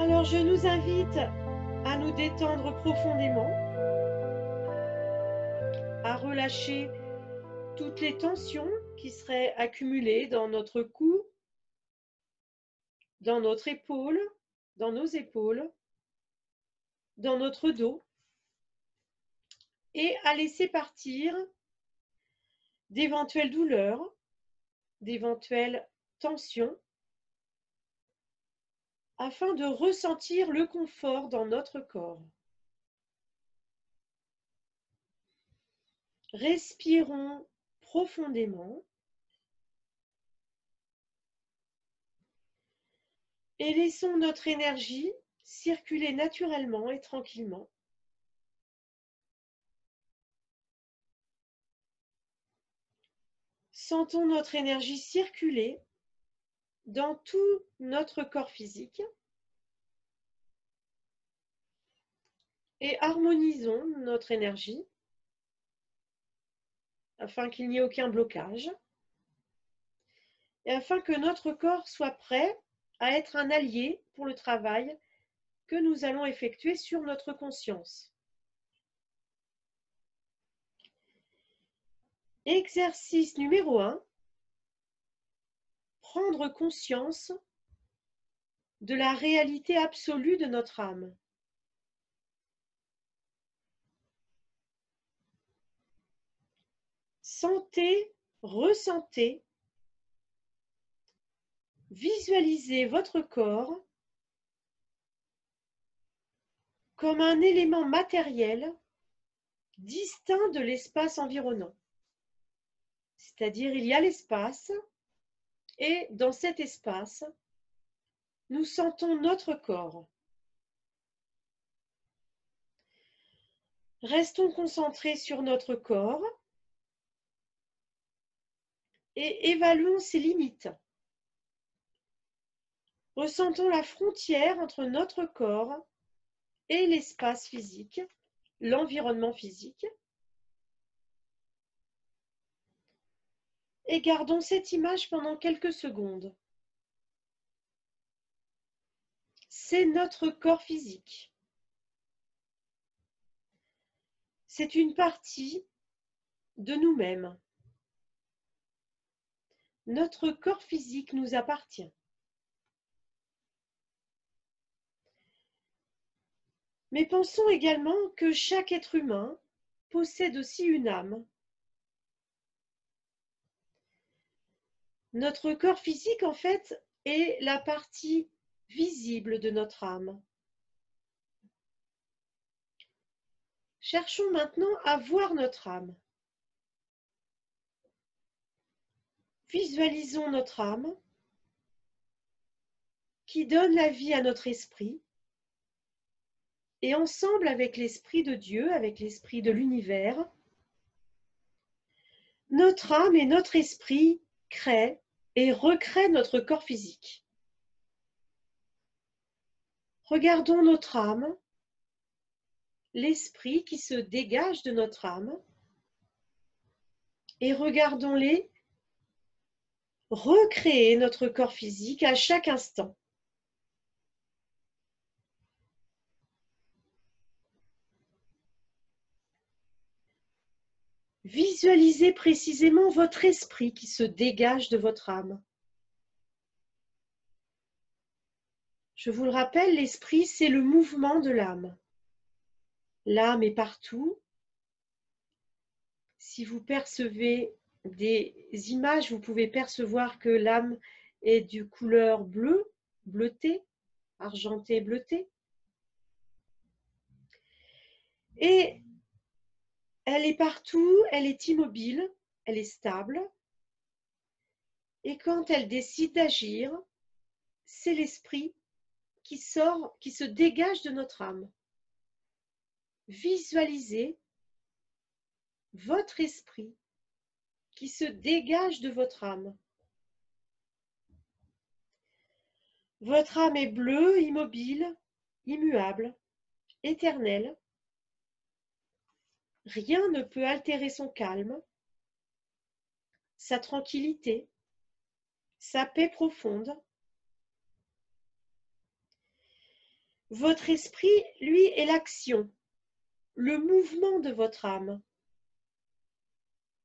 Alors, je nous invite à nous détendre profondément, à relâcher toutes les tensions qui seraient accumulées dans notre cou, dans notre épaule, dans nos épaules, dans notre dos, et à laisser partir d'éventuelles douleurs, d'éventuelles tensions, afin de ressentir le confort dans notre corps. Respirons profondément et laissons notre énergie circuler naturellement et tranquillement. Sentons notre énergie circuler dans tout notre corps physique et harmonisons notre énergie afin qu'il n'y ait aucun blocage et afin que notre corps soit prêt à être un allié pour le travail que nous allons effectuer sur notre conscience. Exercice numéro 1, prendre conscience de la réalité absolue de notre âme. Sentez, ressentez, visualisez votre corps comme un élément matériel distinct de l'espace environnant. C'est-à-dire, il y a l'espace et dans cet espace, nous sentons notre corps. Restons concentrés sur notre corps et évaluons ses limites. Ressentons la frontière entre notre corps et l'espace physique, l'environnement physique. Et gardons cette image pendant quelques secondes. C'est notre corps physique. C'est une partie de nous-mêmes. Notre corps physique nous appartient. Mais pensons également que chaque être humain possède aussi une âme. Notre corps physique, en fait, est la partie visible de notre âme. Cherchons maintenant à voir notre âme. Visualisons notre âme qui donne la vie à notre esprit et ensemble avec l'esprit de Dieu, avec l'esprit de l'univers, notre âme et notre esprit créent et recréent notre corps physique. Regardons notre âme, l'esprit qui se dégage de notre âme et regardons-les recréer notre corps physique à chaque instant. Visualisez précisément votre esprit qui se dégage de votre âme. Je vous le rappelle, l'esprit, c'est le mouvement de l'âme. L'âme est partout. Si vous percevez des images, vous pouvez percevoir que l'âme est de couleur bleue, bleutée, argentée, bleutée. Et elle est partout, elle est immobile, elle est stable. Et quand elle décide d'agir, c'est l'esprit qui sort, qui se dégage de notre âme. Visualisez votre esprit qui se dégage de votre âme. Votre âme est bleue, immobile, immuable, éternelle. Rien ne peut altérer son calme, sa tranquillité, sa paix profonde. Votre esprit, lui, est l'action, le mouvement de votre âme.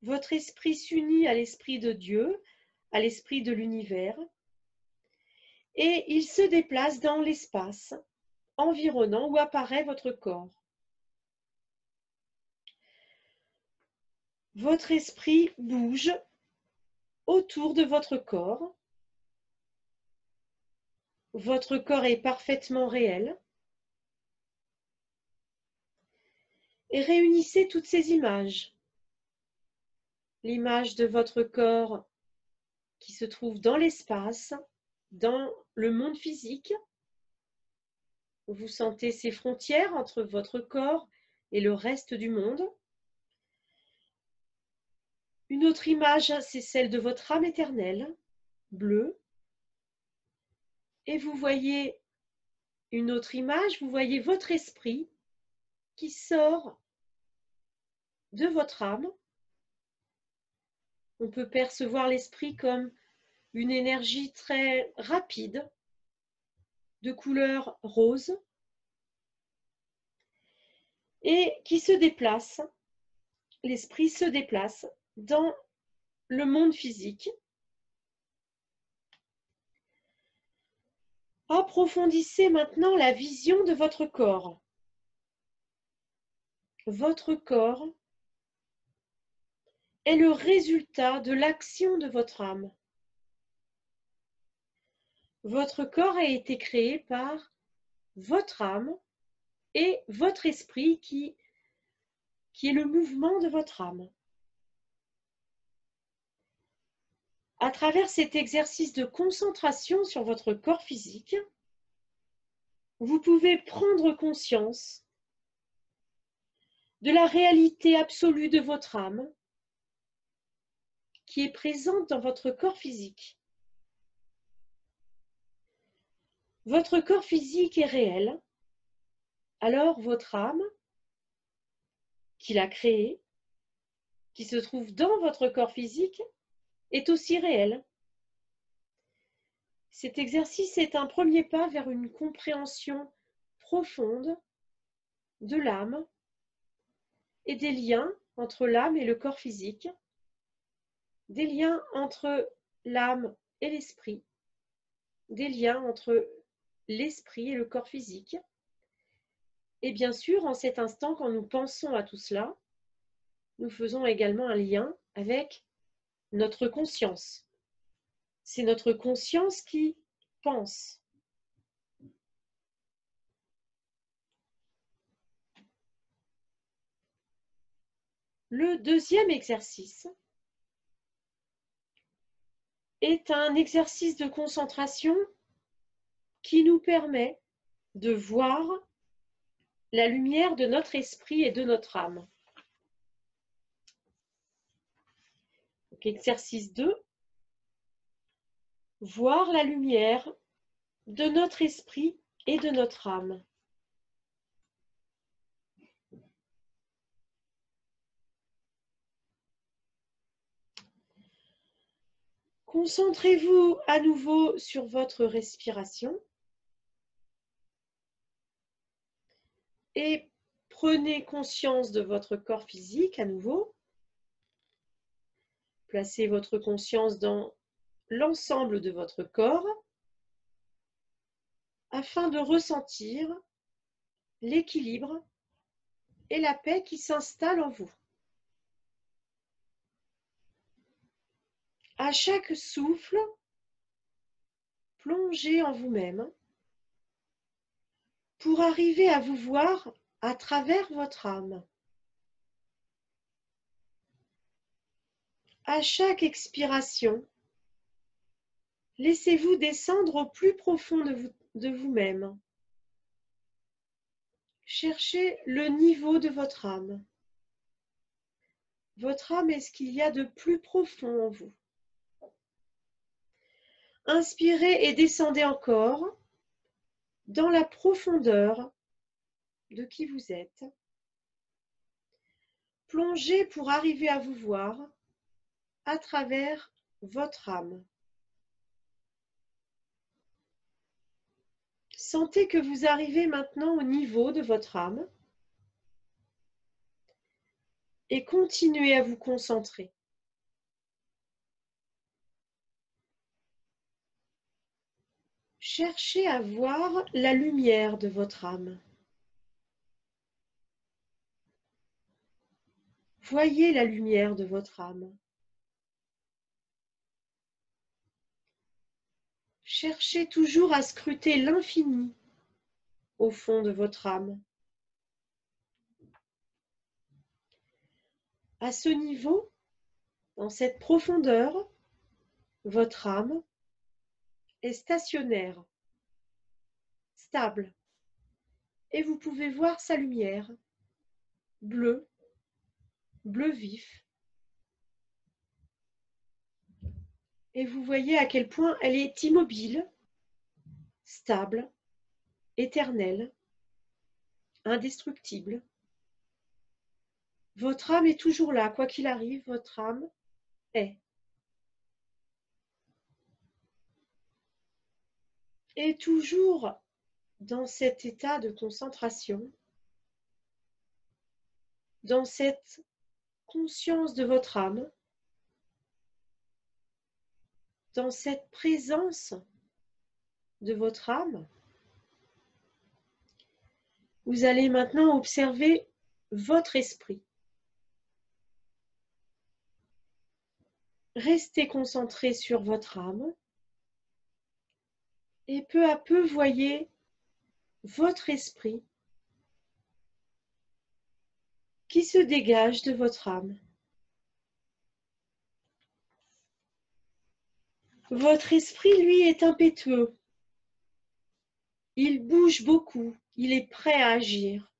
Votre esprit s'unit à l'esprit de Dieu, à l'esprit de l'univers, et il se déplace dans l'espace environnant où apparaît votre corps. Votre esprit bouge autour de votre corps. Votre corps est parfaitement réel. Et réunissez toutes ces images. L'image de votre corps qui se trouve dans l'espace, dans le monde physique. Vous sentez ces frontières entre votre corps et le reste du monde. Une autre image, c'est celle de votre âme éternelle, bleue. Et vous voyez une autre image, vous voyez votre esprit qui sort de votre âme. On peut percevoir l'esprit comme une énergie très rapide, de couleur rose, et qui se déplace, l'esprit se déplace dans le monde physique. Approfondissez maintenant la vision de votre corps. Votre corps est le résultat de l'action de votre âme. Votre corps a été créé par votre âme et votre esprit qui est le mouvement de votre âme. À travers cet exercice de concentration sur votre corps physique, vous pouvez prendre conscience de la réalité absolue de votre âme qui est présente dans votre corps physique. Votre corps physique est réel, alors votre âme, qui l'a créé, qui se trouve dans votre corps physique, est aussi réelle. Cet exercice est un premier pas vers une compréhension profonde de l'âme et des liens entre l'âme et le corps physique, des liens entre l'âme et l'esprit, des liens entre l'esprit et le corps physique. Et bien sûr, en cet instant, quand nous pensons à tout cela, nous faisons également un lien avec notre conscience. C'est notre conscience qui pense. Le deuxième exercice est un exercice de concentration qui nous permet de voir la lumière de notre esprit et de notre âme. Donc, exercice 2, voir la lumière de notre esprit et de notre âme. Concentrez-vous à nouveau sur votre respiration et prenez conscience de votre corps physique à nouveau. Placez votre conscience dans l'ensemble de votre corps afin de ressentir l'équilibre et la paix qui s'installent en vous. À chaque souffle, plongez en vous-même pour arriver à vous voir à travers votre âme. À chaque expiration, laissez-vous descendre au plus profond de vous-même. Cherchez le niveau de votre âme. Votre âme est ce qu'il y a de plus profond en vous. Inspirez et descendez encore dans la profondeur de qui vous êtes. Plongez pour arriver à vous voir à travers votre âme. Sentez que vous arrivez maintenant au niveau de votre âme et continuez à vous concentrer. Cherchez à voir la lumière de votre âme. Voyez la lumière de votre âme. Cherchez toujours à scruter l'infini au fond de votre âme. À ce niveau, dans cette profondeur, votre âme est stationnaire, stable, et vous pouvez voir sa lumière, bleue, bleu vif. Et vous voyez à quel point elle est immobile, stable, éternelle, indestructible. Votre âme est toujours là, quoi qu'il arrive, votre âme est. Et toujours dans cet état de concentration, dans cette conscience de votre âme, dans cette présence de votre âme, vous allez maintenant observer votre esprit. Restez concentré sur votre âme et peu à peu voyez votre esprit qui se dégage de votre âme. Votre esprit, lui, est impétueux. Il bouge beaucoup, il est prêt à agir.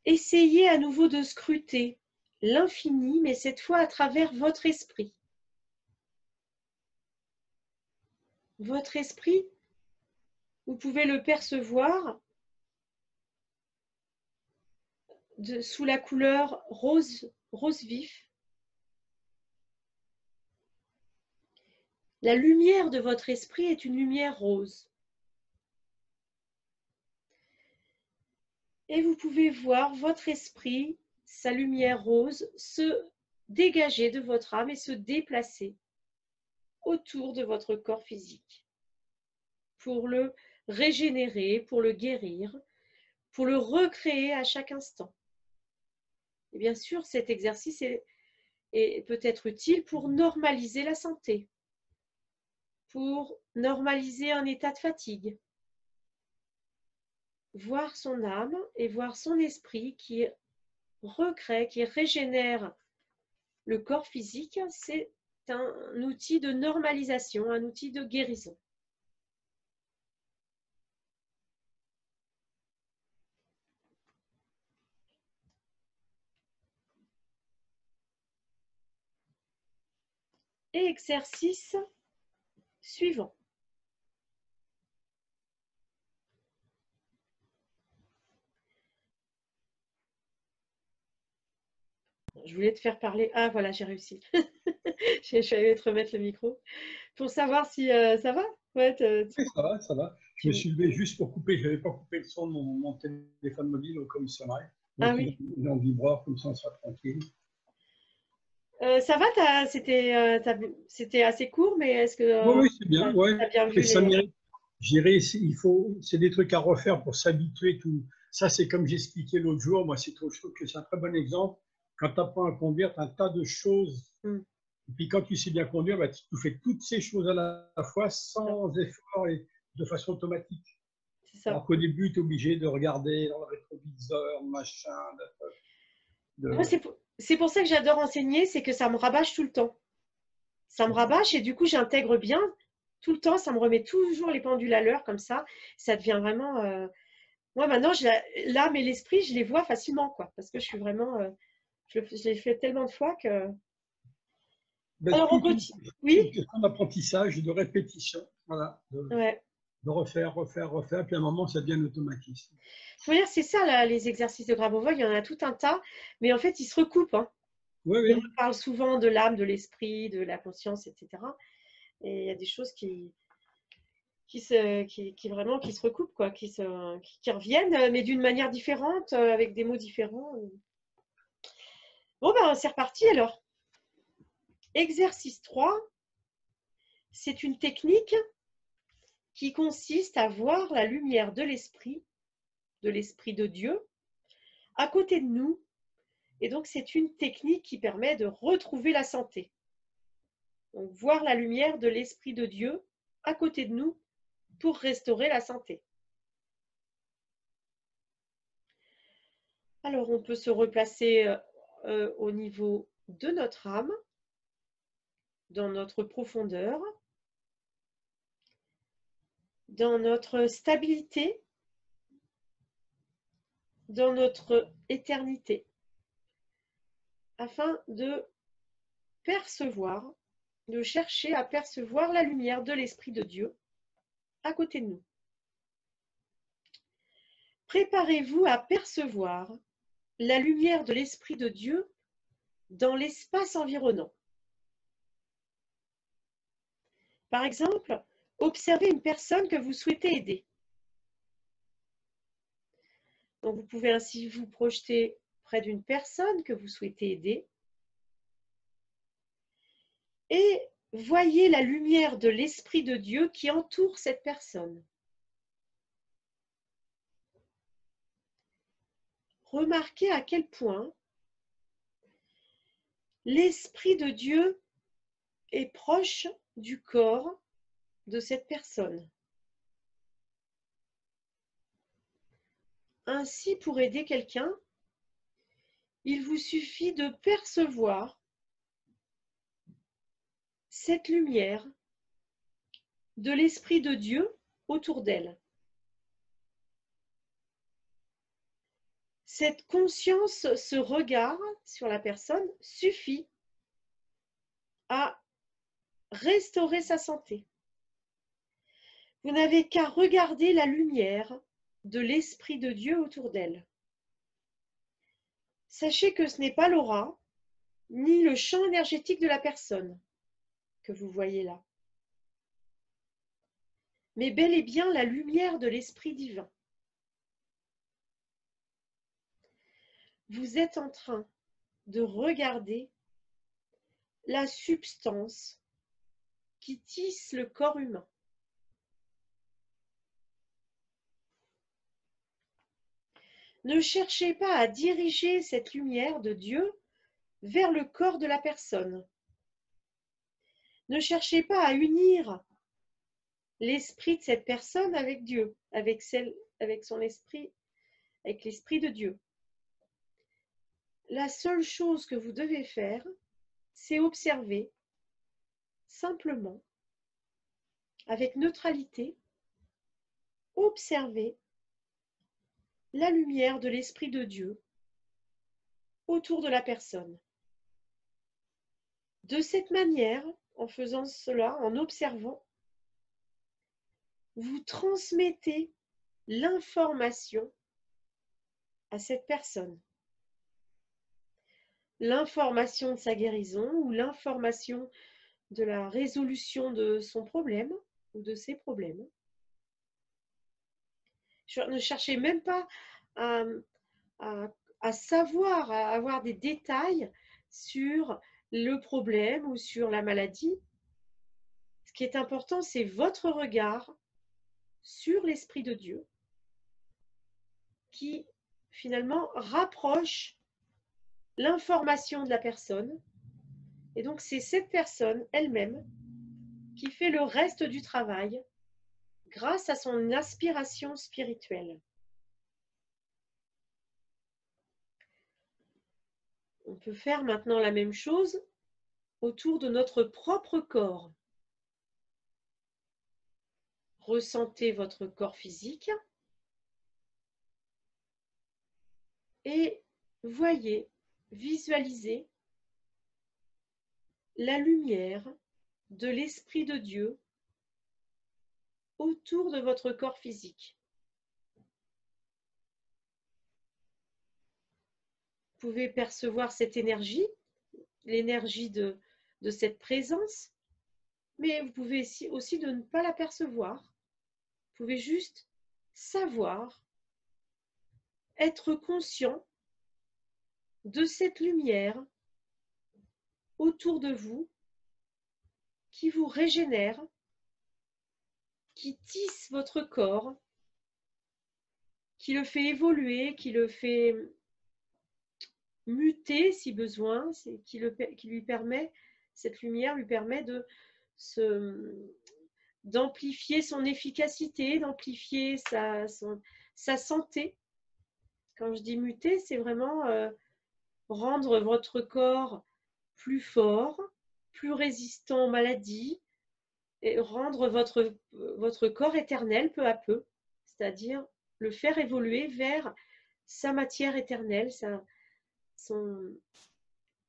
Essayez à nouveau de scruter l'infini, mais cette fois à travers votre esprit. Votre esprit, vous pouvez le percevoir sous la couleur rose, rose vif. La lumière de votre esprit est une lumière rose. Et vous pouvez voir votre esprit, sa lumière rose, se dégager de votre âme et se déplacer autour de votre corps physique pour le régénérer, pour le guérir, pour le recréer à chaque instant. Et bien sûr, cet exercice est peut-être utile pour normaliser la santé, pour normaliser un état de fatigue. Voir son âme et voir son esprit qui recrée, qui régénère le corps physique, c'est un outil de normalisation, un outil de guérison. Et exercice suivant. Je voulais te faire parler. Ah, voilà, j'ai réussi. Je vais te remettre le micro pour savoir si ça va. Ouais, Oui, ça va, ça va. Je me suis levé juste pour couper, je n'avais pas coupé le son de mon téléphone mobile au comme il sonnerait. Donc, ah oui. il est en vibreur, comme ça on sera tranquille. Ça va, c'était assez court, mais est-ce que Oui, c'est bien, ouais. tu as bien Et vu ça les... mérite. J'irai, c'est des trucs à refaire pour s'habituer. Tout ça, c'est comme j'expliquais l'autre jour. Moi, je trouve que c'est un très bon exemple. Quand tu apprends à conduire, tu as un tas de choses. Et puis quand tu sais bien conduire, bah, tu fais toutes ces choses à la fois sans effort et de façon automatique. c'est ça. Alors qu'au début, tu es obligé de regarder dans le rétroviseur, machin. Moi, c'est pour ça que j'adore enseigner, c'est que ça me rabâche tout le temps. Ça me rabâche et du coup, j'intègre bien tout le temps. Ça me remet toujours les pendules à l'heure comme ça. Ça devient vraiment… Moi, maintenant, l'âme et l'esprit, je les vois facilement, quoi. Parce que je suis vraiment… je l'ai fait tellement de fois que… Ben, Alors, on continue. Oui. une question d'apprentissage, de répétition. Voilà. Ouais. De refaire, refaire. Puis à un moment, ça devient un automatisme. Il faut dire, c'est ça, là, les exercices de Grabovoi. Il y en a tout un tas. Mais en fait, ils se recoupent. Hein. Oui, Ils oui. parlent souvent de l'âme, de l'esprit, de la conscience, etc. Et il y a des choses qui vraiment qui se recoupent, quoi, qui reviennent, mais d'une manière différente, avec des mots différents. Bon, ben, c'est reparti alors. Exercice 3, c'est une technique qui consiste à voir la lumière de l'esprit de Dieu, à côté de nous. Et donc, c'est une technique qui permet de retrouver la santé. Donc, voir la lumière de l'esprit de Dieu à côté de nous pour restaurer la santé. Alors, on peut se replacer au niveau de notre âme, dans notre profondeur, dans notre stabilité, dans notre éternité, afin de percevoir, de chercher à percevoir la lumière de l'Esprit de Dieu à côté de nous. Préparez-vous à percevoir la lumière de l'Esprit de Dieu dans l'espace environnant. Par exemple, observez une personne que vous souhaitez aider. Donc, vous pouvez ainsi vous projeter près d'une personne que vous souhaitez aider et voyez la lumière de l'Esprit de Dieu qui entoure cette personne. Remarquez à quel point l'Esprit de Dieu est proche du corps de cette personne. Ainsi, pour aider quelqu'un, il vous suffit de percevoir cette lumière de l'Esprit de Dieu autour d'elle. Cette conscience, ce regard sur la personne suffit à restaurer sa santé. Vous n'avez qu'à regarder la lumière de l'Esprit de Dieu autour d'elle. Sachez que ce n'est pas l'aura, ni le champ énergétique de la personne que vous voyez là, mais bel et bien la lumière de l'Esprit divin. Vous êtes en train de regarder la substance qui tisse le corps humain. Ne cherchez pas à diriger cette lumière de Dieu vers le corps de la personne. Ne cherchez pas à unir l'esprit de cette personne avec Dieu, avec son esprit, avec l'esprit de Dieu. La seule chose que vous devez faire, c'est observer simplement, avec neutralité, observer la lumière de l'Esprit de Dieu autour de la personne. De cette manière, en faisant cela, en observant, vous transmettez l'information à cette personne. L'information de sa guérison ou l'information de la résolution de son problème ou de ses problèmes. Ne cherchez même pas à savoir, à avoir des détails sur le problème ou sur la maladie. Ce qui est important, c'est votre regard sur l'Esprit de Dieu qui finalement rapproche l'information de la personne. Et donc, c'est cette personne elle-même qui fait le reste du travail grâce à son aspiration spirituelle. On peut faire maintenant la même chose autour de notre propre corps. Ressentez votre corps physique et voyez, visualisez la lumière de l'Esprit de Dieu autour de votre corps physique. Vous pouvez percevoir cette énergie, l'énergie de cette présence, mais vous pouvez aussi de ne pas la percevoir. Vous pouvez juste savoir, être conscient de cette lumière autour de vous qui vous régénère, qui tisse votre corps, qui le fait évoluer, qui le fait muter si besoin, qui lui permet, cette lumière lui permet d'amplifier son efficacité, d'amplifier sa santé. Quand je dis muter, c'est vraiment rendre votre corps plus fort, plus résistant aux maladies, et rendre votre corps éternel peu à peu, c'est-à-dire le faire évoluer vers sa matière éternelle,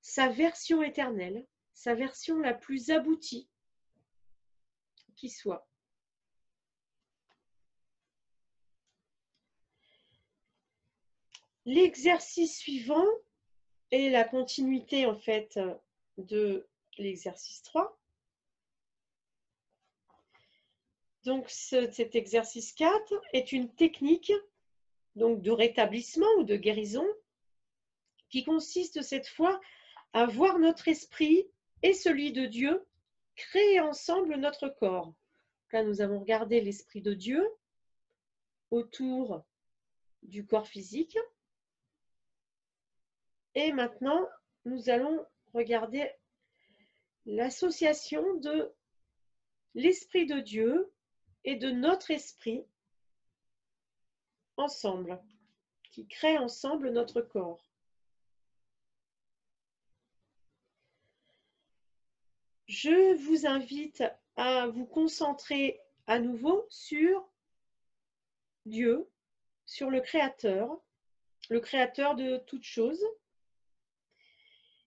sa version éternelle, sa version la plus aboutie qui soit. L'exercice suivant est la continuité en fait de l'exercice 3. Donc cet exercice 4 est une technique donc de rétablissement ou de guérison qui consiste cette fois à voir notre esprit et celui de Dieu créer ensemble notre corps. Là, nous avons regardé l'esprit de Dieu autour du corps physique. Et maintenant, nous allons regarder l'association de l'esprit de Dieu et de notre esprit ensemble, qui créent ensemble notre corps. Je vous invite à vous concentrer à nouveau sur Dieu, sur le Créateur de toutes choses,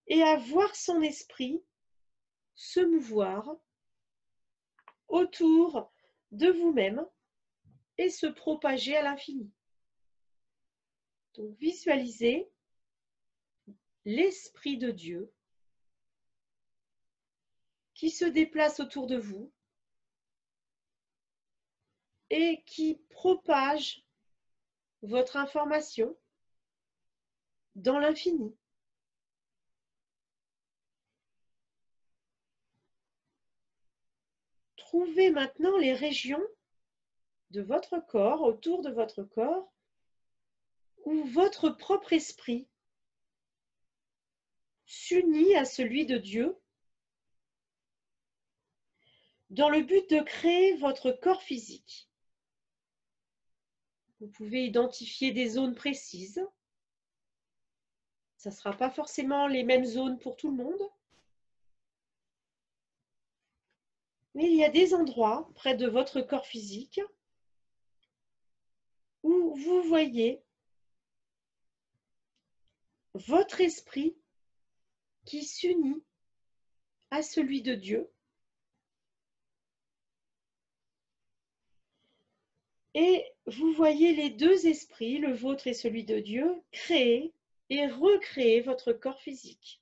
et à voir son esprit se mouvoir autour de vous-même et se propager à l'infini. Donc visualisez l'esprit de Dieu qui se déplace autour de vous et qui propage votre information dans l'infini. Trouvez maintenant les régions de votre corps, autour de votre corps, où votre propre esprit s'unit à celui de Dieu dans le but de créer votre corps physique. Vous pouvez identifier des zones précises. Ça ne sera pas forcément les mêmes zones pour tout le monde. Mais il y a des endroits près de votre corps physique où vous voyez votre esprit qui s'unit à celui de Dieu. Et vous voyez les deux esprits, le vôtre et celui de Dieu, créer et recréer votre corps physique.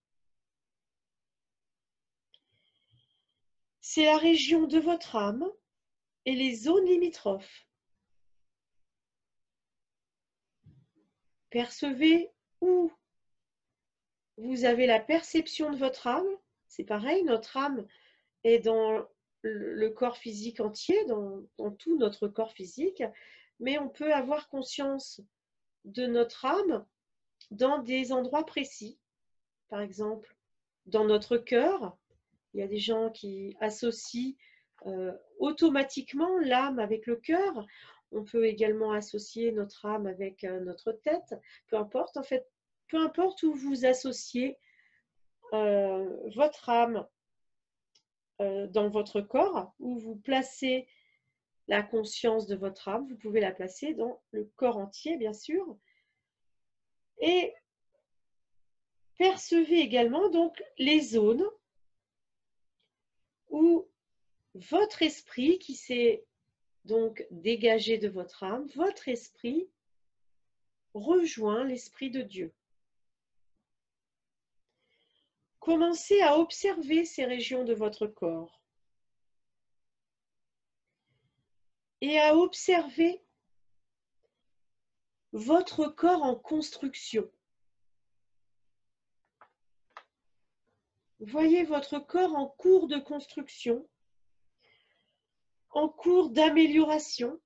C'est la région de votre âme et les zones limitrophes. Percevez où vous avez la perception de votre âme. C'est pareil, notre âme est dans le corps physique entier, dans tout notre corps physique, mais on peut avoir conscience de notre âme dans des endroits précis. Par exemple, dans notre cœur, il y a des gens qui associent automatiquement l'âme avec le cœur. On peut également associer notre âme avec notre tête. Peu importe, en fait, peu importe où vous associez votre âme dans votre corps, où vous placez la conscience de votre âme, vous pouvez la placer dans le corps entier, bien sûr. Et percevez également donc les zones où votre esprit qui s'est donc dégagé de votre âme, votre esprit rejoint l'esprit de Dieu. Commencez à observer ces régions de votre corps et à observer votre corps en construction. Voyez votre corps en cours de construction, en cours d'amélioration,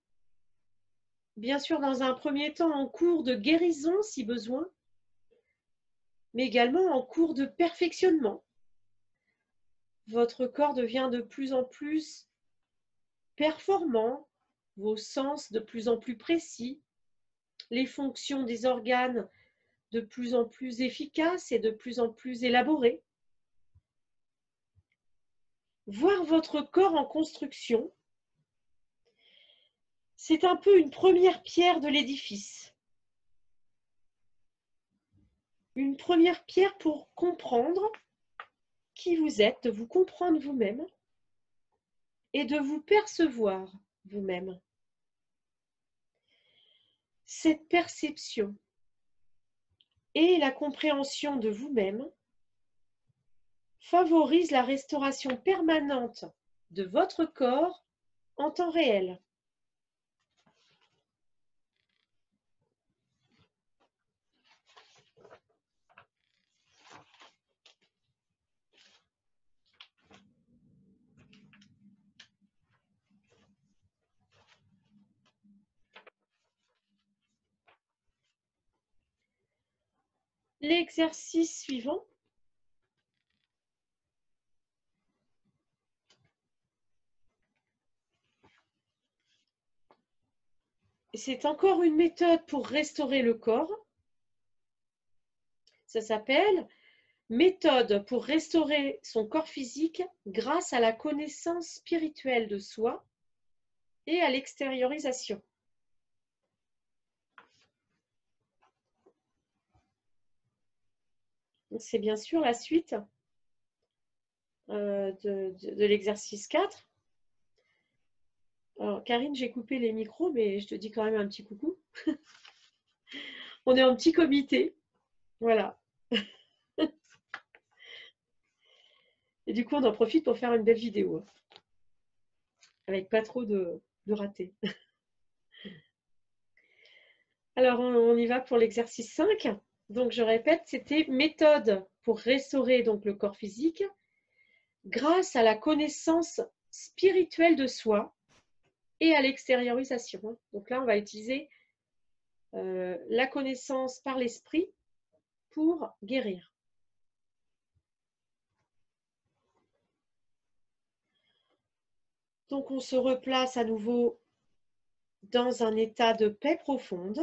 bien sûr dans un premier temps en cours de guérison si besoin, mais également en cours de perfectionnement. Votre corps devient de plus en plus performant, vos sens de plus en plus précis, les fonctions des organes de plus en plus efficaces et de plus en plus élaborées. Voir votre corps en construction, c'est un peu une première pierre de l'édifice. Une première pierre pour comprendre qui vous êtes, de vous comprendre vous-même et de vous percevoir vous-même. Cette perception et la compréhension de vous-même favorise la restauration permanente de votre corps en temps réel. L'exercice suivant . C'est encore une méthode pour restaurer le corps. Ça s'appelle méthode pour restaurer son corps physique grâce à la connaissance spirituelle de soi et à l'extériorisation. C'est bien sûr la suite de l'exercice 4. Alors, Karine, j'ai coupé les micros, mais je te dis quand même un petit coucou. On est en petit comité. Voilà. Et du coup, on en profite pour faire une belle vidéo. Avec pas trop de ratés. Alors, on y va pour l'exercice 5. Donc, je répète, c'était méthode pour restaurer donc, le corps physique grâce à la connaissance spirituelle de soi et à l'extériorisation. Donc là, on va utiliser la connaissance par l'esprit pour guérir. Donc, on se replace à nouveau dans un état de paix profonde.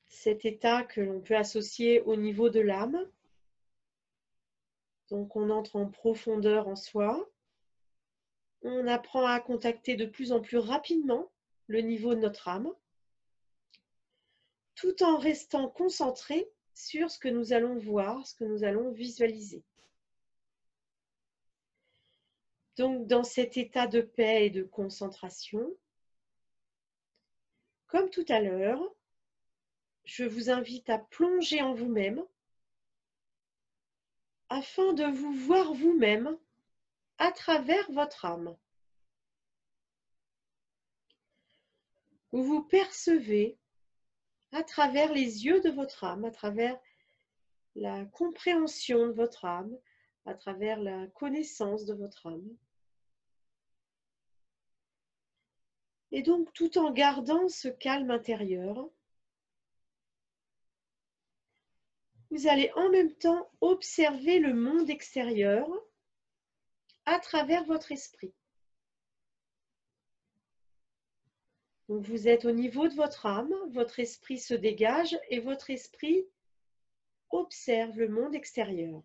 Cet état que l'on peut associer au niveau de l'âme. Donc, on entre en profondeur en soi. On apprend à contacter de plus en plus rapidement le niveau de notre âme, tout en restant concentré sur ce que nous allons voir, ce que nous allons visualiser. Donc, dans cet état de paix et de concentration, comme tout à l'heure, je vous invite à plonger en vous-même afin de vous voir vous-même à travers votre âme. Vous vous percevez à travers les yeux de votre âme, à travers la compréhension de votre âme, à travers la connaissance de votre âme. Et donc, tout en gardant ce calme intérieur, vous allez en même temps observer le monde extérieur à travers votre esprit. Donc vous êtes au niveau de votre âme, votre esprit se dégage et votre esprit observe le monde extérieur.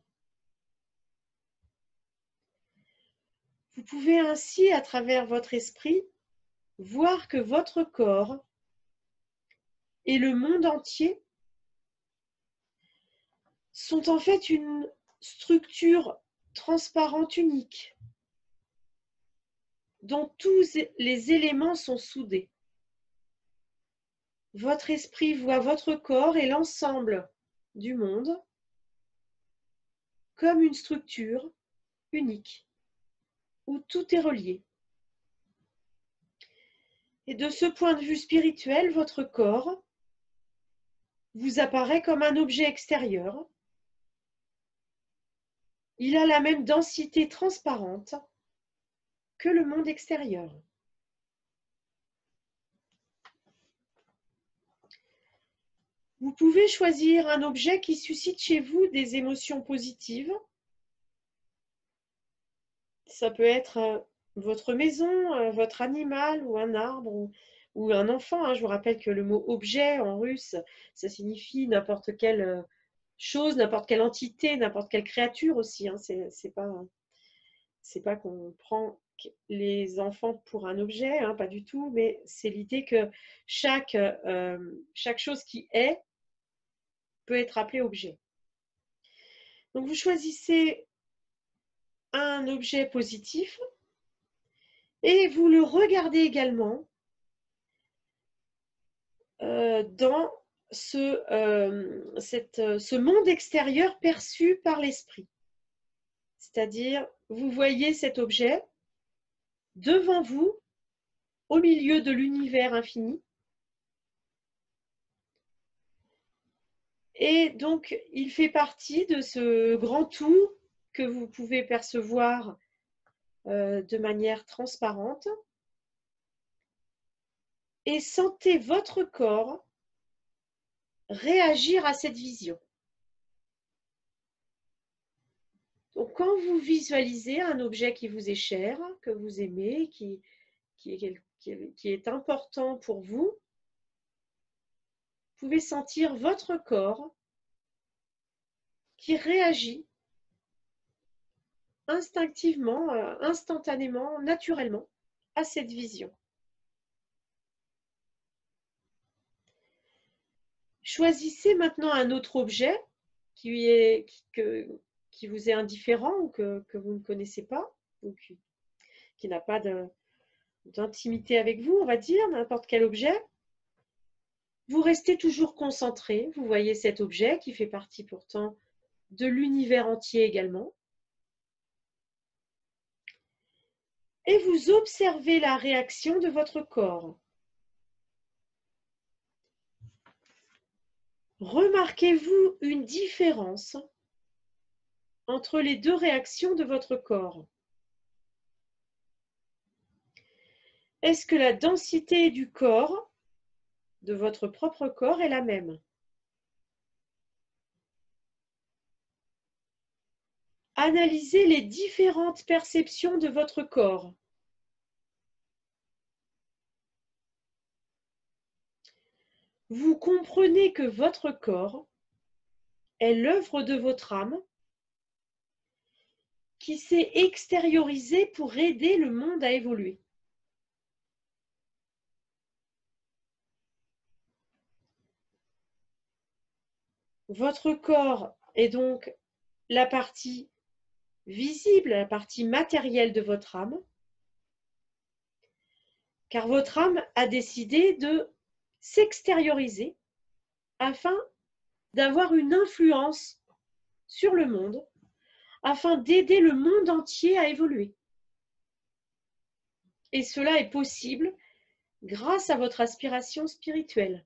Vous pouvez ainsi, à travers votre esprit, voir que votre corps et le monde entier sont en fait une structure transparente unique, dont tous les éléments sont soudés. Votre esprit voit votre corps et l'ensemble du monde comme une structure unique, où tout est relié. Et de ce point de vue spirituel, votre corps vous apparaît comme un objet extérieur. Il a la même densité transparente que le monde extérieur. Vous pouvez choisir un objet qui suscite chez vous des émotions positives. Ça peut être votre maison, votre animal ou un arbre ou un enfant. Je vous rappelle que le mot objet en russe, ça signifie n'importe quelle chose, n'importe quelle entité, n'importe quelle créature aussi. C'est pas qu'on prend les enfants pour un objet, pas du tout, mais c'est l'idée que chaque chose qui est peut être appelée objet. Donc vous choisissez un objet positif et vous le regardez également dans ce monde extérieur perçu par l'esprit. C'est-à-dire, vous voyez cet objet devant vous, au milieu de l'univers infini. Et donc, il fait partie de ce grand tout que vous pouvez percevoir de manière transparente. Et sentez votre corps réagir à cette vision. Donc, quand vous visualisez un objet qui vous est cher, que vous aimez, qui est important pour vous, vous pouvez sentir votre corps qui réagit instinctivement, instantanément, naturellement à cette vision. Choisissez maintenant un autre objet qui vous est indifférent ou que vous ne connaissez pas, ou qui n'a pas d'intimité avec vous, on va dire, n'importe quel objet. Vous restez toujours concentré, vous voyez cet objet qui fait partie pourtant de l'univers entier également. Et vous observez la réaction de votre corps. Remarquez-vous une différence entre les deux réactions de votre corps? Est-ce que la densité du corps, de votre propre corps, est la même? Analysez les différentes perceptions de votre corps. Vous comprenez que votre corps est l'œuvre de votre âme qui s'est extériorisée pour aider le monde à évoluer. Votre corps est donc la partie visible, la partie matérielle de votre âme, car votre âme a décidé de s'extérioriser afin d'avoir une influence sur le monde, afin d'aider le monde entier à évoluer. Et cela est possible grâce à votre aspiration spirituelle.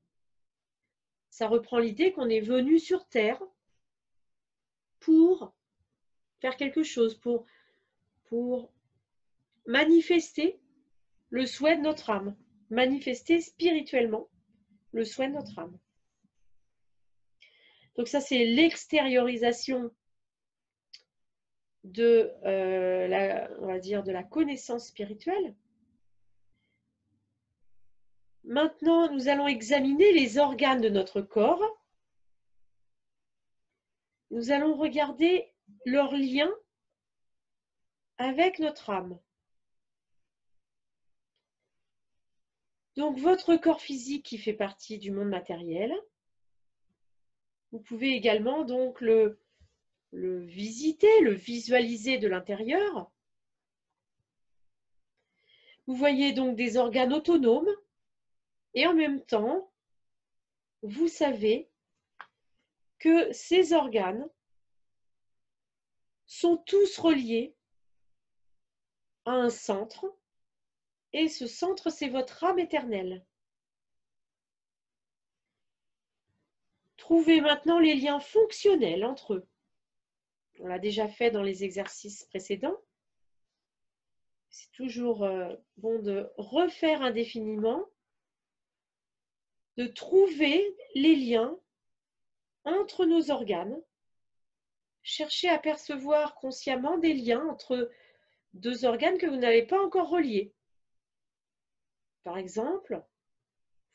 Ça reprend l'idée qu'on est venu sur Terre pour faire quelque chose, pour manifester le souhait de notre âme, manifester spirituellement le souhait de notre âme. Donc ça, c'est l'extériorisation on va dire, de la connaissance spirituelle. Maintenant, nous allons examiner les organes de notre corps. Nous allons regarder leur lien avec notre âme. Donc, votre corps physique qui fait partie du monde matériel. Vous pouvez également donc le visiter, le visualiser de l'intérieur. Vous voyez donc des organes autonomes et en même temps, vous savez que ces organes sont tous reliés à un centre et ce centre, c'est votre âme éternelle. Trouvez maintenant les liens fonctionnels entre eux. On l'a déjà fait dans les exercices précédents. C'est toujours bon de refaire indéfiniment, de trouver les liens entre nos organes. Cherchez à percevoir consciemment des liens entre deux organes que vous n'avez pas encore reliés. Par exemple,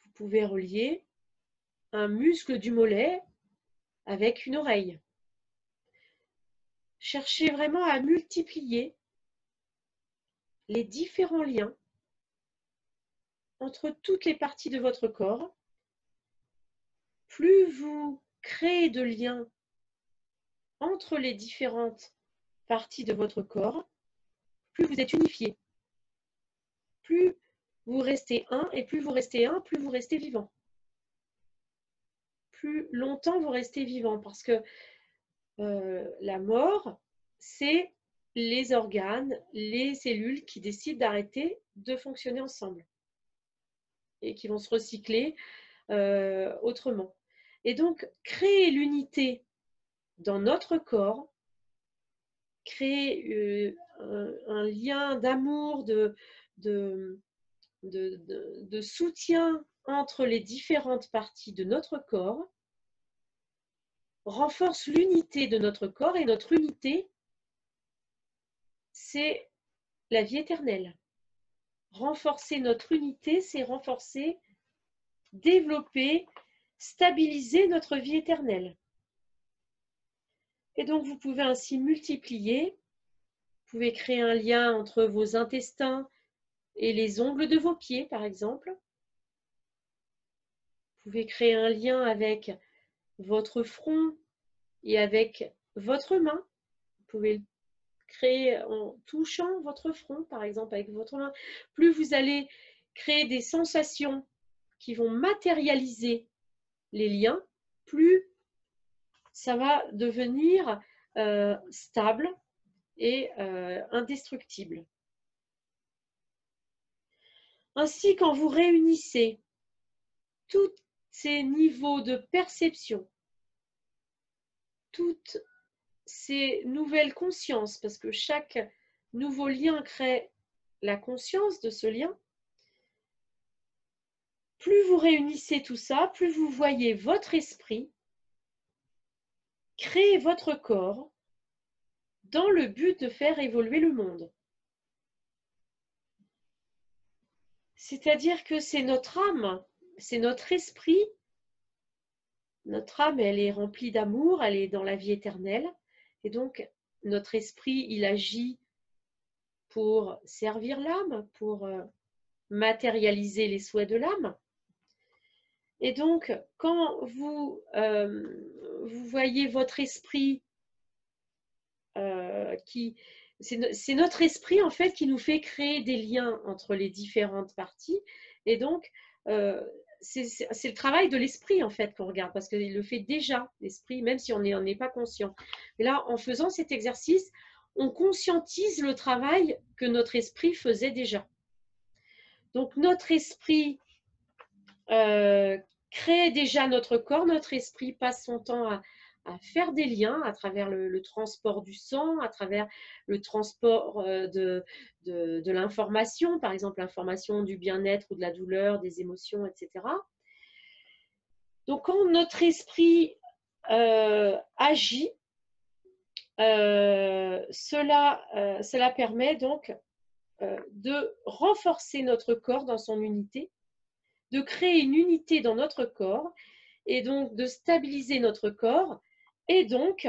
vous pouvez relier un muscle du mollet avec une oreille. Cherchez vraiment à multiplier les différents liens entre toutes les parties de votre corps. Plus vous créez de liens entre les différentes parties de votre corps, plus vous êtes unifié. Plus vous restez un, et plus vous restez un, plus vous restez vivant. Plus longtemps vous restez vivant, parce que la mort, c'est les organes, les cellules qui décident d'arrêter de fonctionner ensemble et qui vont se recycler autrement. Et donc, créer l'unité dans notre corps, créer un lien d'amour, de soutien entre les différentes parties de notre corps, renforce l'unité de notre corps, et notre unité, c'est la vie éternelle. Renforcer notre unité, c'est renforcer, développer, stabiliser notre vie éternelle. Et donc, vous pouvez ainsi multiplier, vous pouvez créer un lien entre vos intestins et les ongles de vos pieds, par exemple. Vous pouvez créer un lien avec votre front et avec votre main. Vous pouvez créer en touchant votre front, par exemple, avec votre main. Plus vous allez créer des sensations qui vont matérialiser les liens, plus ça va devenir stable et indestructible. Ainsi, quand vous réunissez tous ces niveaux de perception, toutes ces nouvelles consciences, parce que chaque nouveau lien crée la conscience de ce lien, plus vous réunissez tout ça, plus vous voyez votre esprit créer votre corps dans le but de faire évoluer le monde. C'est-à-dire que c'est notre âme, c'est notre esprit. Notre âme, elle est remplie d'amour, elle est dans la vie éternelle. Et donc, notre esprit, il agit pour servir l'âme, pour matérialiser les souhaits de l'âme. Et donc, quand vous voyez votre esprit c'est notre esprit en fait qui nous fait créer des liens entre les différentes parties, et donc c'est le travail de l'esprit en fait qu'on regarde, parce qu'il le fait déjà, l'esprit, même si on n'en est pas conscient. Et là, en faisant cet exercice, on conscientise le travail que notre esprit faisait déjà. Donc notre esprit crée déjà notre corps, notre esprit passe son temps à faire des liens à travers le transport du sang, à travers le transport de l'information, par exemple l'information du bien-être ou de la douleur, des émotions, etc. Donc quand notre esprit agit, cela permet donc de renforcer notre corps dans son unité, de créer une unité dans notre corps et donc de stabiliser notre corps et donc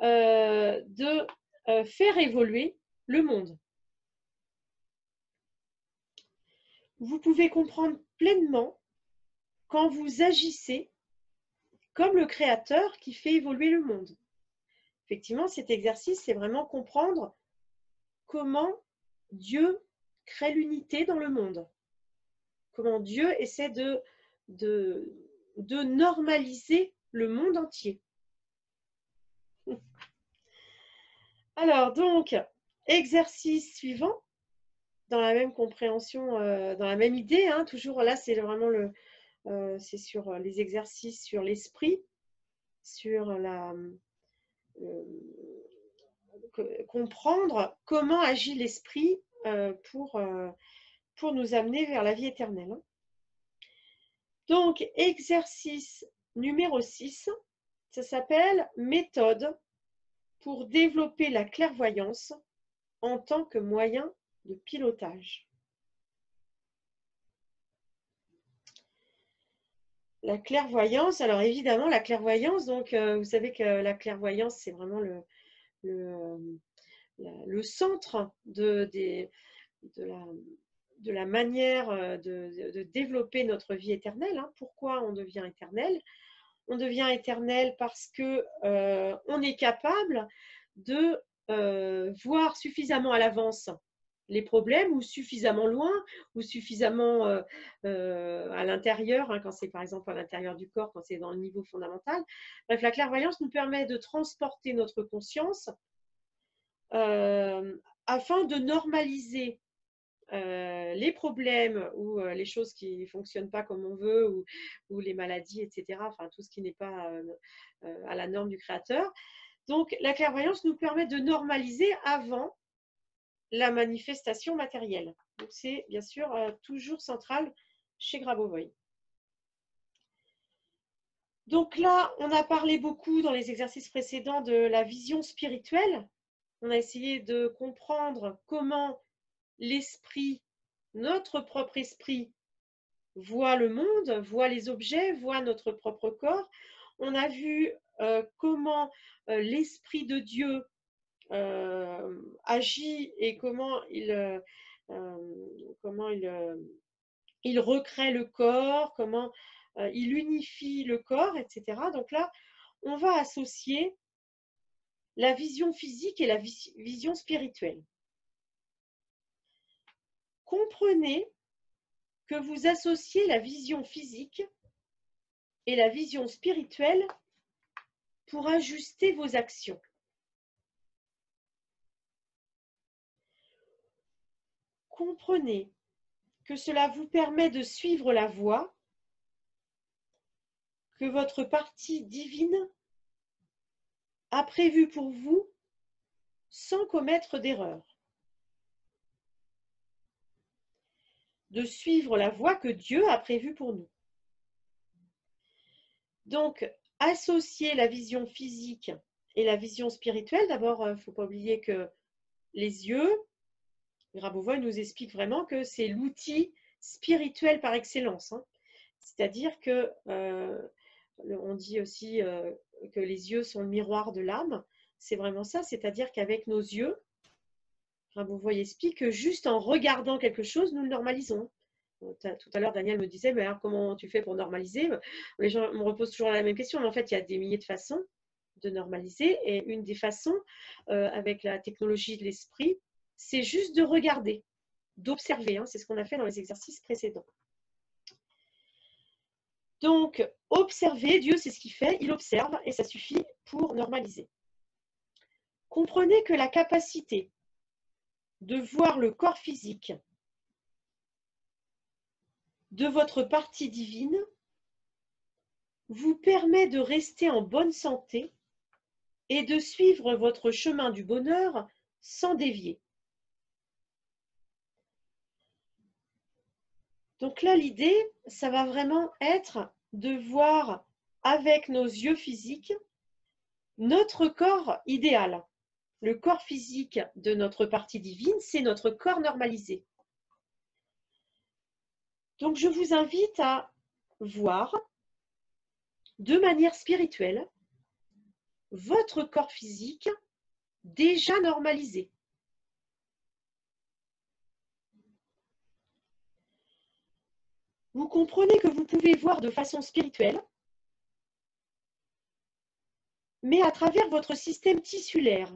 de faire évoluer le monde. Vous pouvez comprendre pleinement quand vous agissez comme le Créateur qui fait évoluer le monde. Effectivement, cet exercice, c'est vraiment comprendre comment Dieu crée l'unité dans le monde. Comment Dieu essaie de normaliser le monde entier. Alors, donc, exercice suivant, dans la même compréhension, dans la même idée, hein, toujours là, c'est vraiment c'est sur les exercices sur l'esprit, sur comprendre comment agit l'esprit pour nous amener vers la vie éternelle. Donc, exercice numéro 6, ça s'appelle « Méthode pour développer la clairvoyance en tant que moyen de pilotage ». La clairvoyance, alors évidemment, la clairvoyance, donc vous savez que la clairvoyance, c'est vraiment le centre de la manière de développer notre vie éternelle. Hein. Pourquoi on devient éternel? On devient éternel parce qu'on est capable de voir suffisamment à l'avance les problèmes ou suffisamment loin ou suffisamment à l'intérieur, hein, quand c'est par exemple à l'intérieur du corps, quand c'est dans le niveau fondamental. Bref, la clairvoyance nous permet de transporter notre conscience afin de normaliser les problèmes ou les choses qui ne fonctionnent pas comme on veut ou les maladies, etc. Enfin, tout ce qui n'est pas à la norme du Créateur. Donc, la clairvoyance nous permet de normaliser avant la manifestation matérielle. Donc, c'est bien sûr toujours central chez Grabovoi. Donc là, on a parlé beaucoup dans les exercices précédents de la vision spirituelle. On a essayé de comprendre comment l'esprit, notre propre esprit, voit le monde, voit les objets, voit notre propre corps. On a vu comment l'esprit de Dieu agit et comment il recrée le corps, comment il unifie le corps, etc. Donc là, on va associer la vision physique et la vision spirituelle. Comprenez que vous associez la vision physique et la vision spirituelle pour ajuster vos actions. Comprenez que cela vous permet de suivre la voie que votre partie divine a prévue pour vous sans commettre d'erreur. De suivre la voie que Dieu a prévue pour nous. Donc, associer la vision physique et la vision spirituelle, d'abord, il ne faut pas oublier que les yeux, Grabovoi nous explique vraiment que c'est l'outil spirituel par excellence. Hein. C'est-à-dire que, on dit aussi que les yeux sont le miroir de l'âme. C'est vraiment ça, c'est-à-dire qu'avec nos yeux, Grabovoi explique que juste en regardant quelque chose, nous le normalisons. Tout à l'heure, Daniel me disait, mais alors, comment tu fais pour normaliser? Les gens me reposent toujours la même question, mais en fait, il y a des milliers de façons de normaliser. Et une des façons, avec la technologie de l'esprit, c'est juste de regarder, d'observer. Hein, c'est ce qu'on a fait dans les exercices précédents. Donc, observer, Dieu, c'est ce qu'il fait, il observe et ça suffit pour normaliser. Comprenez que la capacité de voir le corps physique de votre partie divine vous permet de rester en bonne santé et de suivre votre chemin du bonheur sans dévier. Donc là, l'idée, ça va vraiment être de voir avec nos yeux physiques notre corps idéal. Le corps physique de notre partie divine, c'est notre corps normalisé. Donc, je vous invite à voir de manière spirituelle votre corps physique déjà normalisé. Vous comprenez que vous pouvez voir de façon spirituelle, mais à travers votre système tissulaire,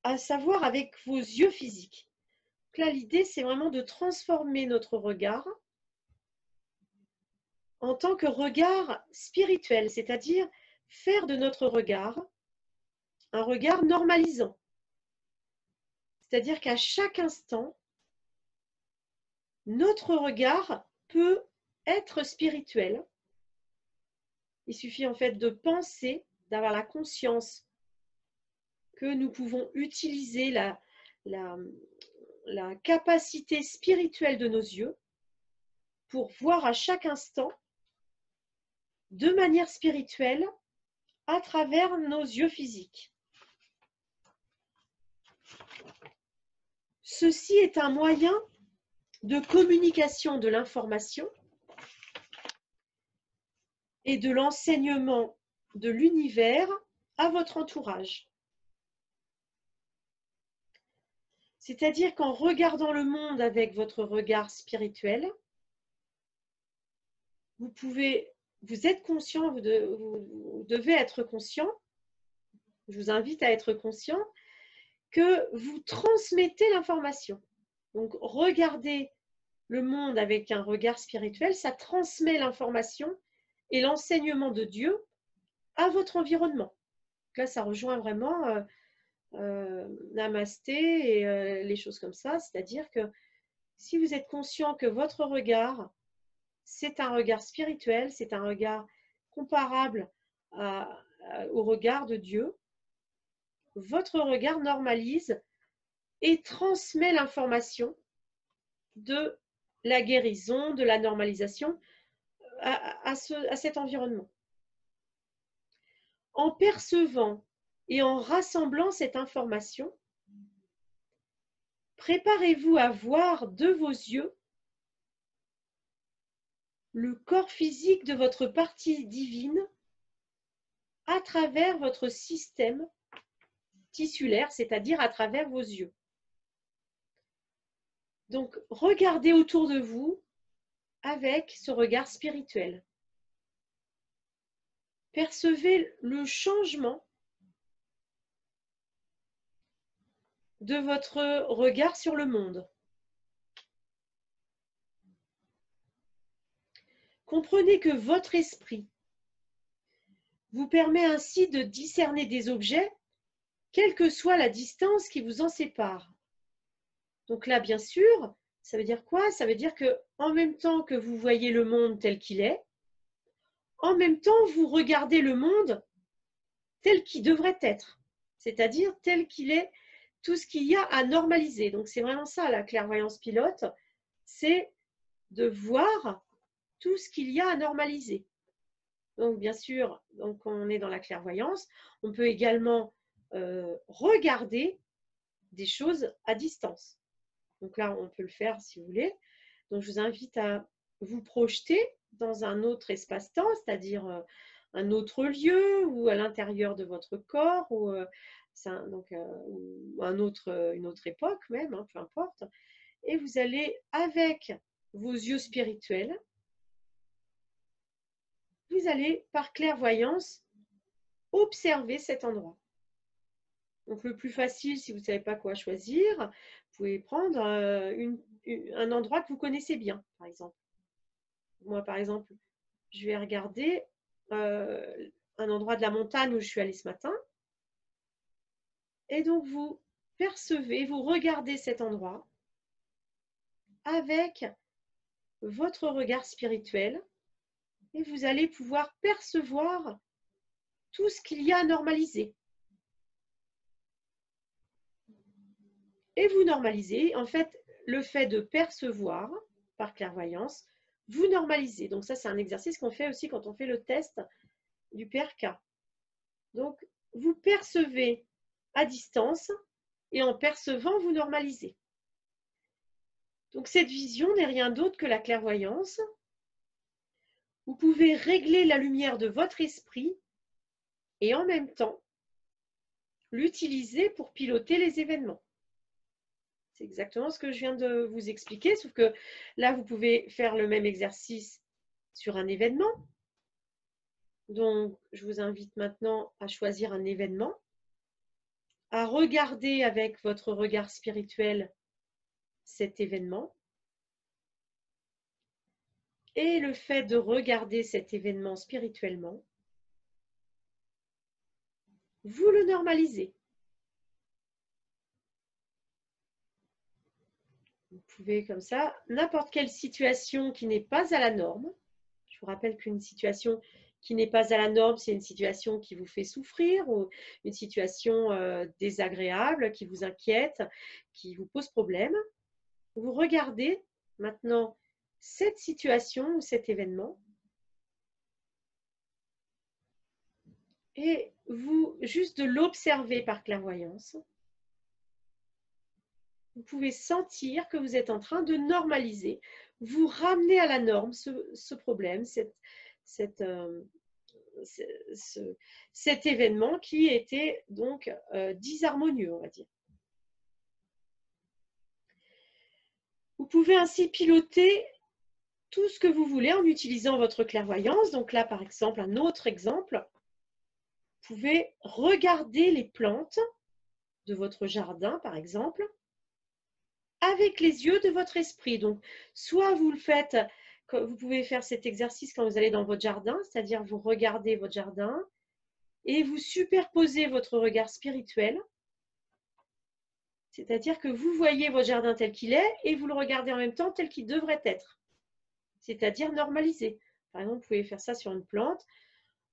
à savoir avec vos yeux physiques. Donc là, l'idée, c'est vraiment de transformer notre regard en tant que regard spirituel, c'est-à-dire faire de notre regard un regard normalisant. C'est-à-dire qu'à chaque instant, notre regard peut être spirituel. Il suffit en fait de penser, d'avoir la conscience que nous pouvons utiliser la capacité spirituelle de nos yeux pour voir à chaque instant de manière spirituelle à travers nos yeux physiques. Ceci est un moyen de communication de l'information et de l'enseignement de l'univers à votre entourage. C'est-à-dire qu'en regardant le monde avec votre regard spirituel, vous êtes conscient, vous devez être conscient, je vous invite à être conscient, que vous transmettez l'information. Donc, regardez le monde avec un regard spirituel, ça transmet l'information et l'enseignement de Dieu à votre environnement. Donc là, ça rejoint vraiment Namasté et les choses comme ça, c'est-à-dire que si vous êtes conscient que votre regard, c'est un regard spirituel, c'est un regard comparable au regard de Dieu, votre regard normalise et transmet l'information de la guérison, de la normalisation à cet environnement. En percevant et en rassemblant cette information, préparez-vous à voir de vos yeux le corps physique de votre partie divine à travers votre système tissulaire, c'est-à-dire à travers vos yeux. Donc, regardez autour de vous avec ce regard spirituel. Percevez le changement de votre regard sur le monde. Comprenez que votre esprit vous permet ainsi de discerner des objets, quelle que soit la distance qui vous en sépare. Donc là, bien sûr, ça veut dire quoi? Ça veut dire que en même temps que vous voyez le monde tel qu'il est, en même temps, vous regardez le monde tel qu'il devrait être, c'est-à-dire tel qu'il est, tout ce qu'il y a à normaliser. Donc c'est vraiment ça, la clairvoyance pilote, c'est de voir tout ce qu'il y a à normaliser. Donc, bien sûr, donc on est dans la clairvoyance. On peut également regarder des choses à distance. Donc là, on peut le faire si vous voulez. Donc, je vous invite à vous projeter dans un autre espace-temps, c'est-à-dire un autre lieu ou à l'intérieur de votre corps ou, ou une autre époque même, hein, peu importe. Et vous allez, avec vos yeux spirituels, vous allez, par clairvoyance, observer cet endroit. Donc, le plus facile, si vous ne savez pas quoi choisir, vous pouvez prendre un endroit que vous connaissez bien, par exemple. Moi, par exemple, je vais regarder un endroit de la montagne où je suis allée ce matin. Et donc, vous percevez, vous regardez cet endroit avec votre regard spirituel et vous allez pouvoir percevoir tout ce qu'il y a à normaliser. Et vous normalisez. En fait, le fait de percevoir par clairvoyance, vous normalisez. Donc ça, c'est un exercice qu'on fait aussi quand on fait le test du PRK. Donc, vous percevez à distance et en percevant, vous normalisez. Donc cette vision n'est rien d'autre que la clairvoyance. Vous pouvez régler la lumière de votre esprit et en même temps l'utiliser pour piloter les événements. C'est exactement ce que je viens de vous expliquer, sauf que là, vous pouvez faire le même exercice sur un événement. Donc, je vous invite maintenant à choisir un événement, à regarder avec votre regard spirituel cet événement. Et le fait de regarder cet événement spirituellement, vous le normalisez. Vous pouvez comme ça, n'importe quelle situation qui n'est pas à la norme. Je vous rappelle qu'une situation qui n'est pas à la norme, c'est une situation qui vous fait souffrir ou une situation désagréable, qui vous inquiète, qui vous pose problème. Vous regardez maintenant cette situation ou cet événement et vous, juste de l'observer par clairvoyance, vous pouvez sentir que vous êtes en train de normaliser, vous ramener à la norme ce problème, cet événement qui était donc disharmonieux, on va dire. Vous pouvez ainsi piloter tout ce que vous voulez en utilisant votre clairvoyance. Donc là, par exemple, un autre exemple, vous pouvez regarder les plantes de votre jardin, par exemple, avec les yeux de votre esprit. Donc, soit vous le faites, vous pouvez faire cet exercice quand vous allez dans votre jardin, c'est-à-dire vous regardez votre jardin et vous superposez votre regard spirituel, c'est-à-dire que vous voyez votre jardin tel qu'il est et vous le regardez en même temps tel qu'il devrait être, c'est-à-dire normalisé. Par exemple, vous pouvez faire ça sur une plante,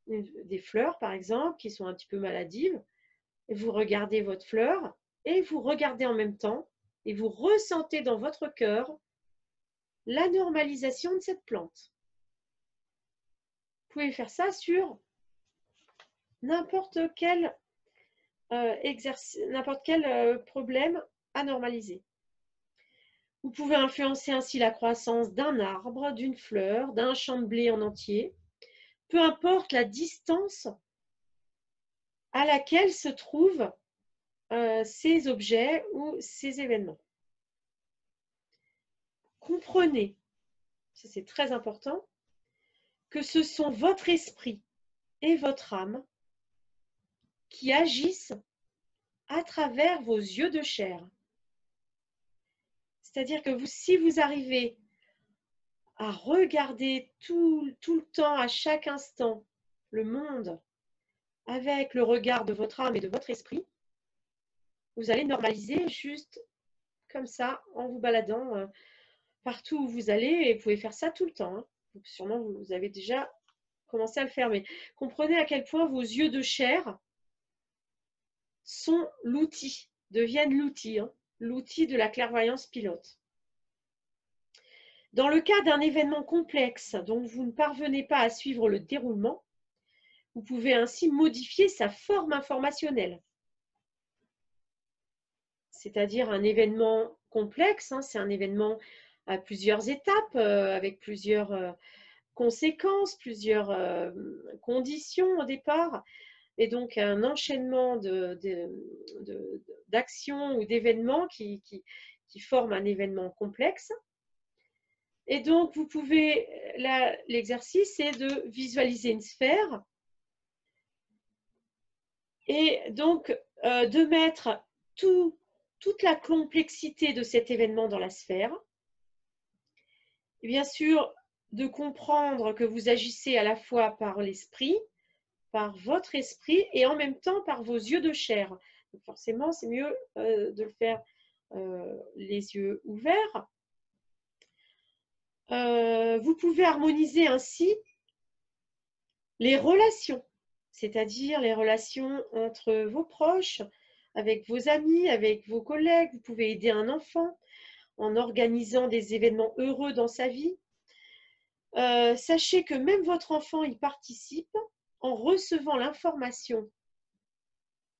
des fleurs par exemple, qui sont un petit peu maladives, et vous regardez votre fleur et vous regardez en même temps et vous ressentez dans votre cœur la normalisation de cette plante. Vous pouvez faire ça sur n'importe quel problème à normaliser. Vous pouvez influencer ainsi la croissance d'un arbre, d'une fleur, d'un champ de blé en entier, peu importe la distance à laquelle se trouvent ces objets ou ces événements. Comprenez, ça c'est très important, que ce sont votre esprit et votre âme qui agissent à travers vos yeux de chair. C'est-à-dire que si vous arrivez à regarder tout le temps, à chaque instant, le monde avec le regard de votre âme et de votre esprit, vous allez normaliser juste comme ça, en vous baladant partout où vous allez, et vous pouvez faire ça tout le temps. Hein. Sûrement, vous avez déjà commencé à le faire, mais comprenez à quel point vos yeux de chair sont l'outil, deviennent l'outil, hein, l'outil de la clairvoyance pilote. Dans le cas d'un événement complexe dont vous ne parvenez pas à suivre le déroulement, vous pouvez ainsi modifier sa forme informationnelle. C'est-à-dire un événement complexe, hein, c'est un événement à plusieurs étapes, avec plusieurs conséquences, plusieurs conditions au départ, et donc un enchaînement d'actions ou d'événements qui forment un événement complexe. Et donc, vous pouvez, l'exercice, c'est de visualiser une sphère et donc de mettre toute la complexité de cet événement dans la sphère. Et bien sûr, de comprendre que vous agissez à la fois par l'esprit, par votre esprit et en même temps par vos yeux de chair. Donc forcément, c'est mieux de le faire les yeux ouverts. Vous pouvez harmoniser ainsi les relations, c'est-à-dire les relations entre vos proches, avec vos amis, avec vos collègues. Vous pouvez aider un enfant en organisant des événements heureux dans sa vie. Sachez que même votre enfant y participe en recevant l'information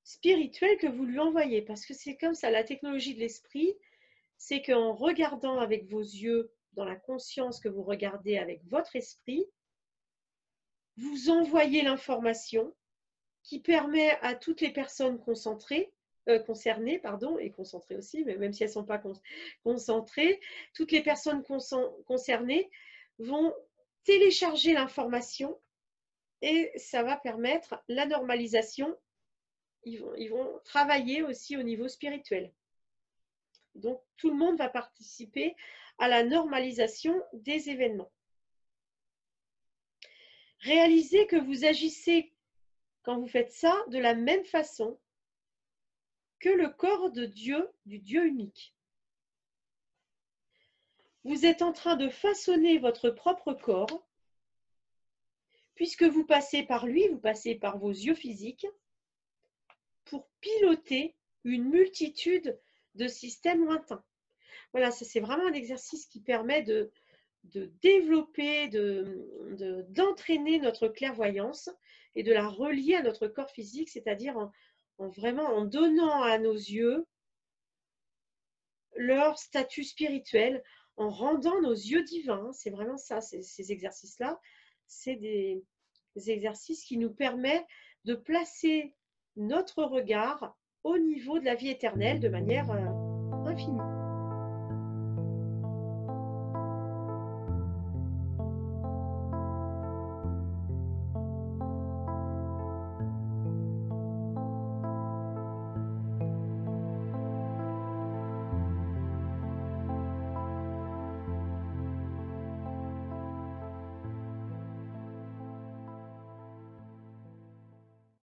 spirituel que vous lui envoyez. Parce que c'est comme ça, la technologie de l'esprit, c'est qu'en regardant avec vos yeux, dans la conscience que vous regardez avec votre esprit, vous envoyez l'information qui permet à toutes les personnes concernées, pardon, et concentrées aussi, mais même si elles ne sont pas concentrées, toutes les personnes concernées vont télécharger l'information et ça va permettre la normalisation. Ils vont travailler aussi au niveau spirituel. Donc, tout le monde va participer à la normalisation des événements. Réalisez que vous agissez, quand vous faites ça, de la même façon que le corps de Dieu, du Dieu unique. Vous êtes en train de façonner votre propre corps, puisque vous passez par lui, vous passez par vos yeux physiques, pour piloter une multitude de systèmes lointains. Voilà, c'est vraiment un exercice qui permet de développer, d'entraîner notre clairvoyance et de la relier à notre corps physique, c'est-à-dire vraiment en donnant à nos yeux leur statut spirituel, en rendant nos yeux divins. C'est vraiment ça, ces exercices-là. C'est des exercices qui nous permettent de placer notre regard au niveau de la vie éternelle de manière infinie.